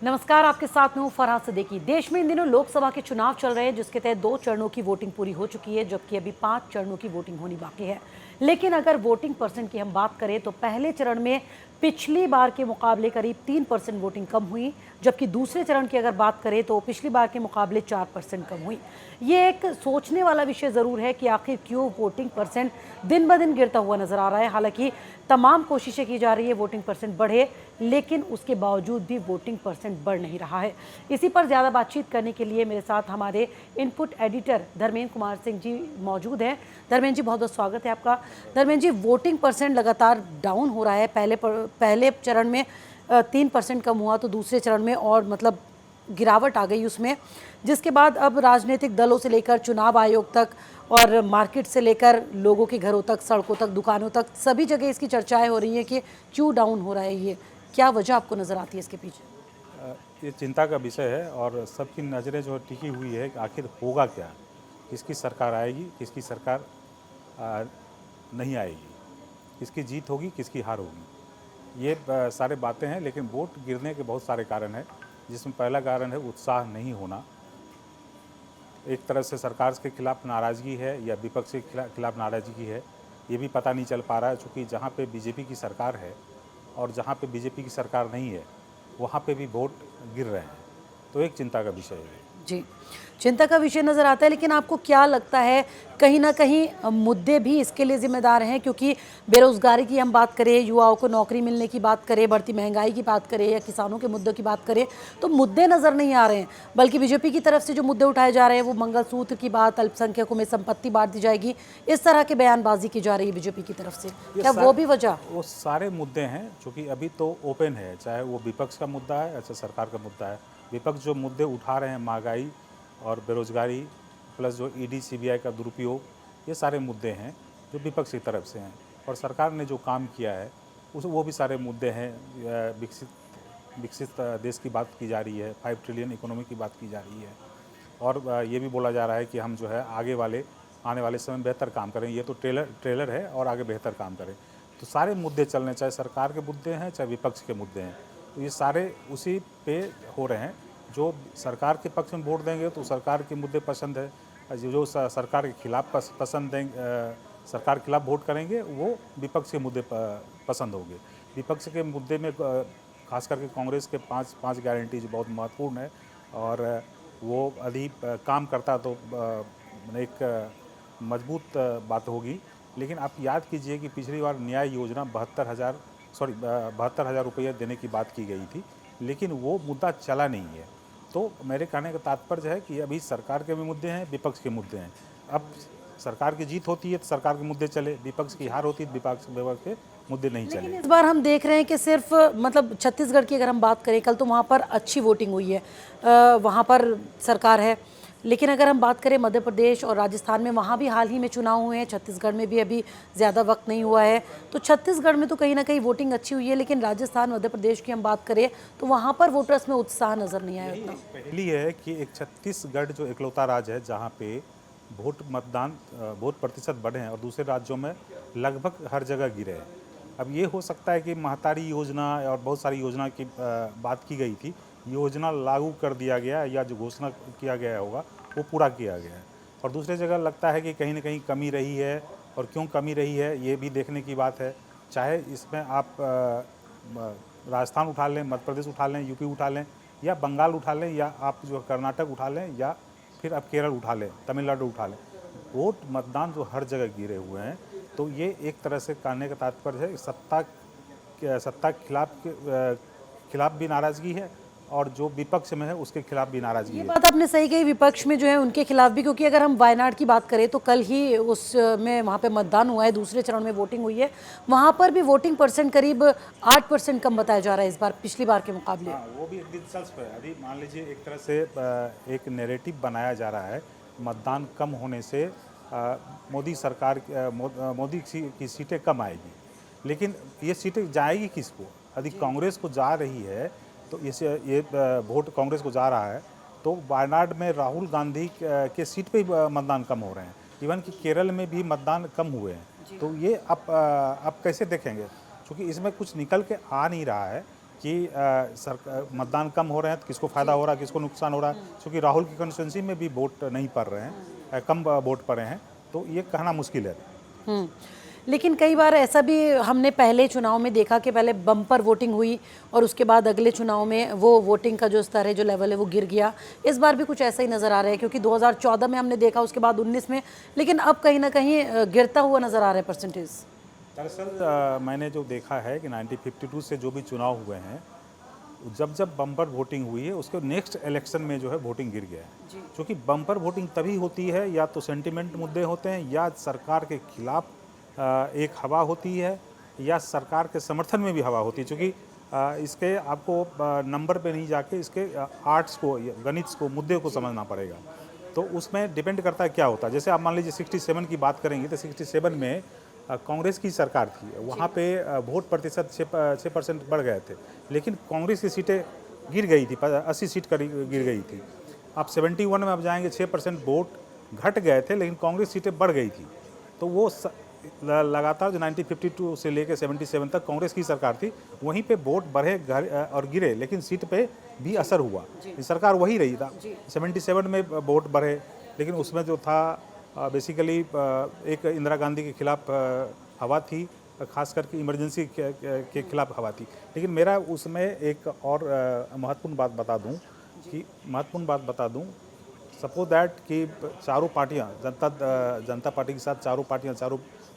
नमस्कार, आपके साथ में हूं फरहाद सिद्दीकी। देश में इन दिनों लोकसभा के चुनाव चल रहे हैं, जिसके तहत 2 चरणों की वोटिंग पूरी हो चुकी है, जबकि अभी 5 चरणों की वोटिंग होनी बाकी है। लेकिन अगर वोटिंग परसेंट की हम बात करें तो पहले चरण में पिछली बार के मुकाबले करीब 3% वोटिंग कम हुई, जबकि दूसरे चरण की अगर बात करें तो पिछली बार के मुकाबले 4% कम हुई। ये एक सोचने वाला विषय ज़रूर है कि आखिर क्यों वोटिंग परसेंट दिन ब दिन गिरता हुआ नजर आ रहा है। हालांकि तमाम कोशिशें की जा रही है वोटिंग परसेंट बढ़े, लेकिन उसके बावजूद भी वोटिंग परसेंट बढ़ नहीं रहा है। इसी पर ज़्यादा बातचीत करने के लिए मेरे साथ हमारे इनपुट एडिटर धर्मेंद्र कुमार सिंह जी मौजूद हैं। धर्मेंद्र जी, बहुत बहुत स्वागत है आपका। धर्मेंद्र जी, वोटिंग परसेंट लगातार डाउन हो रहा है। पहले चरण में 3% कम हुआ, तो दूसरे चरण में और मतलब गिरावट आ गई उसमें, जिसके बाद अब राजनीतिक दलों से लेकर चुनाव आयोग तक और मार्केट से लेकर लोगों के घरों तक, सड़कों तक, दुकानों तक, सभी जगह इसकी चर्चाएं हो रही हैं कि क्यों डाउन हो रहा है ये। क्या वजह आपको नज़र आती है इसके पीछे? ये चिंता का विषय है और सबकी नज़रें जो टिकी हुई है कि आखिर होगा क्या, किसकी सरकार आएगी, किसकी सरकार नहीं आएगी, किसकी जीत होगी, किसकी हार होगी। ये सारे बातें हैं, लेकिन वोट गिरने के बहुत सारे कारण हैं, जिसमें पहला कारण है उत्साह नहीं होना। एक तरफ से सरकार के खिलाफ नाराज़गी है या विपक्ष के खिलाफ नाराज़गी है, ये भी पता नहीं चल पा रहा है। चूँकि जहाँ पे बीजेपी की सरकार है और जहाँ पे बीजेपी की सरकार नहीं है, वहाँ पे भी वोट गिर रहे हैं, तो एक चिंता का विषय है। जी, चिंता का विषय नज़र आता है। लेकिन आपको क्या लगता है, कहीं ना कहीं मुद्दे भी इसके लिए जिम्मेदार हैं? क्योंकि बेरोजगारी की हम बात करें, युवाओं को नौकरी मिलने की बात करें, बढ़ती महंगाई की बात करें या किसानों के मुद्दों की बात करें, तो मुद्दे नज़र नहीं आ रहे हैं। बल्कि बीजेपी की तरफ से जो मुद्दे उठाए जा रहे हैं वो मंगलसूत्र की बात, अल्पसंख्यकों में संपत्ति बांट दी जाएगी, इस तरह की बयानबाजी की जा रही है बीजेपी की तरफ से। क्या वो भी वजह? वो सारे मुद्दे हैं, चूँकि अभी तो ओपन है, चाहे वो विपक्ष का मुद्दा है, अच्छा सरकार का मुद्दा है। विपक्ष जो मुद्दे उठा रहे हैं, महंगाई और बेरोजगारी प्लस जो ईडी सीबीआई का दुरुपयोग, ये सारे मुद्दे हैं जो विपक्ष की तरफ से हैं। और सरकार ने जो काम किया है वो भी सारे मुद्दे हैं। विकसित देश की बात की जा रही है, 5 ट्रिलियन इकोनॉमी की बात की जा रही है, और ये भी बोला जा रहा है कि हम जो है आने वाले समय में बेहतर काम करें। ये तो ट्रेलर है, और आगे बेहतर काम करें। तो सारे मुद्दे चल रहे हैं, चाहे सरकार के मुद्दे हैं चाहे विपक्ष के मुद्दे हैं, तो ये सारे उसी पे हो रहे हैं। जो सरकार के पक्ष में वोट देंगे तो सरकार के मुद्दे पसंद है, जो सरकार के खिलाफ पसंद देंगे, सरकार के खिलाफ वोट करेंगे, वो विपक्ष के मुद्दे पसंद होंगे। विपक्ष के मुद्दे में खास करके कांग्रेस के पाँच गारंटीज बहुत महत्वपूर्ण है, और वो अधिक काम करता तो एक मजबूत बात होगी। लेकिन आप याद कीजिए कि पिछली बार न्याय योजना 72,000 रुपये देने की बात की गई थी, लेकिन वो मुद्दा चला नहीं है। तो मेरे कहने का तात्पर्य है कि अभी सरकार के भी मुद्दे हैं, विपक्ष के मुद्दे हैं। अब सरकार की जीत होती है तो सरकार के मुद्दे चले, विपक्ष की हार होती है तो विपक्ष के मुद्दे नहीं चले। लेकिन इस बार हम देख रहे हैं कि सिर्फ मतलब छत्तीसगढ़ की अगर हम बात करें, कल तो वहाँ पर अच्छी वोटिंग हुई है, वहाँ पर सरकार है। लेकिन अगर हम बात करें मध्य प्रदेश और राजस्थान में, वहाँ भी हाल ही में चुनाव हुए हैं, छत्तीसगढ़ में भी अभी ज़्यादा वक्त नहीं हुआ है। तो छत्तीसगढ़ में तो कहीं ना कहीं वोटिंग अच्छी हुई है, लेकिन राजस्थान, मध्य प्रदेश की हम बात करें तो वहाँ पर वोटर्स में उत्साह नज़र नहीं आया उतना। पहली है कि एक छत्तीसगढ़ जो इकलौता राज्य है जहाँ पे वोट प्रतिशत बढ़े हैं, और दूसरे राज्यों में लगभग हर जगह गिरे हैं। अब ये हो सकता है कि महतारी योजना और बहुत सारी योजना की बात की गई थी, योजना लागू कर दिया गया, या जो घोषणा किया गया होगा वो पूरा किया गया है। और दूसरी जगह लगता है कि कहीं ना कहीं कमी रही है, और क्यों कमी रही है ये भी देखने की बात है। चाहे इसमें आप राजस्थान उठा लें, मध्य प्रदेश उठा लें, यूपी उठा लें, या बंगाल उठा लें, या आप जो कर्नाटक उठा लें, या फिर आप केरल उठा लें, तमिलनाडु उठा लें, वोट मतदान जो हर जगह गिरे हुए हैं। तो ये एक तरह से कहने का तात्पर्य है सत्ता के खिलाफ भी नाराज़गी है, और जो विपक्ष में है उसके खिलाफ भी नाराज़गी है। ये बात आपने सही कही, विपक्ष में जो है उनके खिलाफ भी। क्योंकि अगर हम वायनाड की बात करें तो कल ही उसमें वहाँ पे मतदान हुआ है, दूसरे चरण में वोटिंग हुई है, वहाँ पर भी वोटिंग परसेंट करीब 8% कम बताया जा रहा है इस बार पिछली बार के मुकाबले। हाँ, वो भी दिलचस्प है। अभी मान लीजिए एक तरह से एक नैरेटिव बनाया जा रहा है, मतदान कम होने से मोदी सरकार मोदी की सीटें कम आएगी। लेकिन ये सीटें जाएगी किसको? यदि कांग्रेस को जा रही है तो ये वोट कांग्रेस को जा रहा है, तो वायनाड में राहुल गांधी के सीट पे मतदान कम हो रहे हैं। इवन कि केरल में भी मतदान कम हुए हैं। तो ये आप कैसे देखेंगे? क्योंकि इसमें कुछ निकल के आ नहीं रहा है कि मतदान कम हो रहे हैं तो किसको फ़ायदा हो रहा है, किसको नुकसान हो रहा है, क्योंकि राहुल की कंस्टिट्यूंसी में भी वोट नहीं पड़ रहे हैं, कम वोट पड़े हैं, तो ये कहना मुश्किल है। लेकिन कई बार ऐसा भी हमने पहले चुनाव में देखा कि पहले बम्पर वोटिंग हुई और उसके बाद अगले चुनाव में वो वोटिंग का जो स्तर है, जो लेवल है, वो गिर गया। इस बार भी कुछ ऐसा ही नज़र आ रहा है, क्योंकि 2014 में हमने देखा, उसके बाद 19 में, लेकिन अब कहीं ना कहीं गिरता हुआ नज़र आ रहा है परसेंटेज। दरअसल मैंने जो देखा है कि 1952 से जो भी चुनाव हुए हैं, जब जब बम्पर वोटिंग हुई है उसके नेक्स्ट इलेक्शन में जो है वोटिंग गिर गया है। क्योंकि बम्पर वोटिंग तभी होती है या तो सेंटिमेंट मुद्दे होते हैं, या सरकार के खिलाफ एक हवा होती है, या सरकार के समर्थन में भी हवा होती है। क्योंकि इसके आपको नंबर पे नहीं जाके इसके आर्ट्स को, गणित को, मुद्दे को समझना पड़ेगा। तो उसमें डिपेंड करता है क्या होता है। जैसे आप मान लीजिए 67 की बात करेंगे तो 67 में कांग्रेस की सरकार थी, वहाँ पे वोट प्रतिशत 6% बढ़ गए थे, लेकिन कांग्रेस की सीटें गिर गई थी, 80 सीट करीब गिर गई थी। आप 71 में अब जाएंगे 6% वोट घट गए थे, लेकिन कांग्रेस सीटें बढ़ गई थी। तो वो लगातार जो 1952 से लेकर 77 तक कांग्रेस की सरकार थी, वहीं पे वोट बढ़े और गिरे, लेकिन सीट पे भी असर हुआ। सरकार वही रही था। 77 में वोट बढ़े, लेकिन उसमें जो था बेसिकली एक इंदिरा गांधी के खिलाफ हवा थी, खास करके इमरजेंसी के खिलाफ हवा थी। लेकिन मेरा उसमें एक और महत्वपूर्ण बात बता दूं, सपोज दैट कि चारों पार्टियां, जनता पार्टी के साथ चारों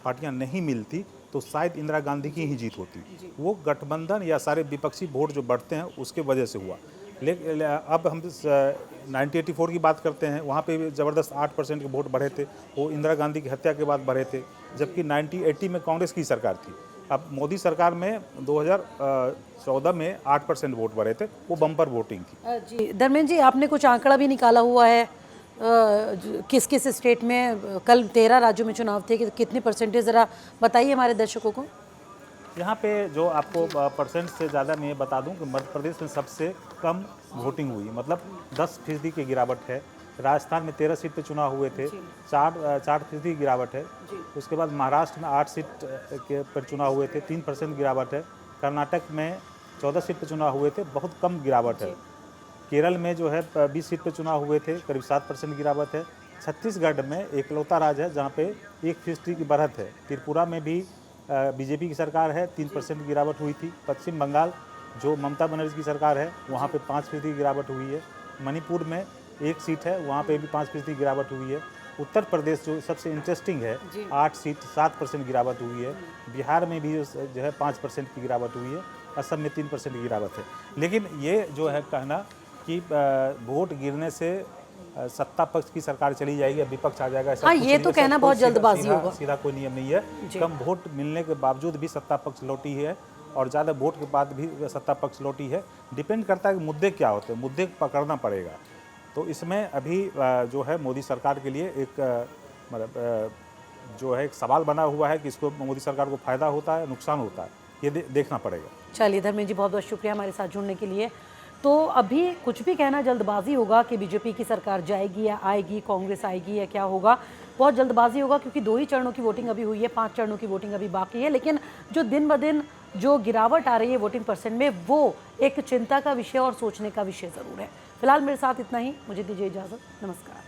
पार्टियां नहीं मिलती तो शायद इंदिरा गांधी की ही जीत होती। वो गठबंधन या सारे विपक्षी वोट जो बढ़ते हैं उसके वजह से हुआ। लेकिन अब हम 1984 की बात करते हैं, वहाँ पे भी ज़बरदस्त 8% के वोट बढ़े थे, वो इंदिरा गांधी की हत्या के बाद बढ़े थे, जबकि 1980 में कांग्रेस की सरकार थी। अब मोदी सरकार में 2014 में 8% वोट बढ़े थे, वो बम्पर वोटिंग थी। जी धर्मेंद्र जी, आपने कुछ आंकड़ा भी निकाला हुआ है किस किस स्टेट में, कल 13 राज्यों में चुनाव थे, कि कितनी परसेंटेज, ज़रा बताइए हमारे दर्शकों को। यहाँ पे जो आपको परसेंट से ज़्यादा मैं ये बता दूं कि मध्य प्रदेश में सबसे कम वोटिंग हुई, मतलब 10% की गिरावट है। राजस्थान में 13 सीट पे चुनाव हुए थे, 4% की गिरावट है। उसके बाद महाराष्ट्र में 8 सीट के पर चुनाव हुए थे, 3% गिरावट है। कर्नाटक में 14 सीट पे चुनाव हुए थे, बहुत कम गिरावट है। केरल में जो है 20 सीट पे चुनाव हुए थे, करीब 7% गिरावट है। छत्तीसगढ़ में एकलौता राज्य है जहाँ पे 1% की बढ़त है। त्रिपुरा में भी बीजेपी की सरकार है, 3% गिरावट हुई थी। पश्चिम बंगाल जो ममता बनर्जी की सरकार है, वहाँ पे 5% की गिरावट हुई है। मणिपुर में 1 सीट है, वहाँ पे भी 5% की गिरावट हुई है। उत्तर प्रदेश जो सबसे इंटरेस्टिंग है, 8 सीट 7% गिरावट हुई है। बिहार में भी जो है 5% की गिरावट हुई है। असम में 3% की गिरावट है। लेकिन ये जो है कहना कि वोट गिरने से सत्ता पक्ष की सरकार चली जाएगी, विपक्ष आ जाएगा, ऐसा हाँ, कुछ ये नहीं तो है। कहना बहुत जल्दबाजी होगा। सीधा कोई नियम नहीं है। कम वोट मिलने के बावजूद भी सत्ता पक्ष लौटी है, और ज़्यादा वोट के बाद भी सत्ता पक्ष लौटी है। डिपेंड करता है कि मुद्दे क्या होते हैं, मुद्दे पकड़ना पड़ेगा। तो इसमें अभी जो है मोदी सरकार के लिए एक मतलब जो है एक सवाल बना हुआ है कि इसको मोदी सरकार को फ़ायदा होता है, नुकसान होता है, ये देखना पड़ेगा। चलिए धर्मेंद्र जी, बहुत बहुत शुक्रिया हमारे साथ जुड़ने के लिए। तो अभी कुछ भी कहना जल्दबाजी होगा कि बीजेपी की सरकार जाएगी या आएगी, कांग्रेस आएगी या क्या होगा, बहुत जल्दबाजी होगा, क्योंकि 2 ही चरणों की वोटिंग अभी हुई है, 5 चरणों की वोटिंग अभी बाकी है। लेकिन जो दिन ब दिन जो गिरावट आ रही है वोटिंग परसेंट में, वो एक चिंता का विषय और सोचने का विषय ज़रूर है। फिलहाल मेरे साथ इतना ही, मुझे दीजिए इजाज़त, नमस्कार।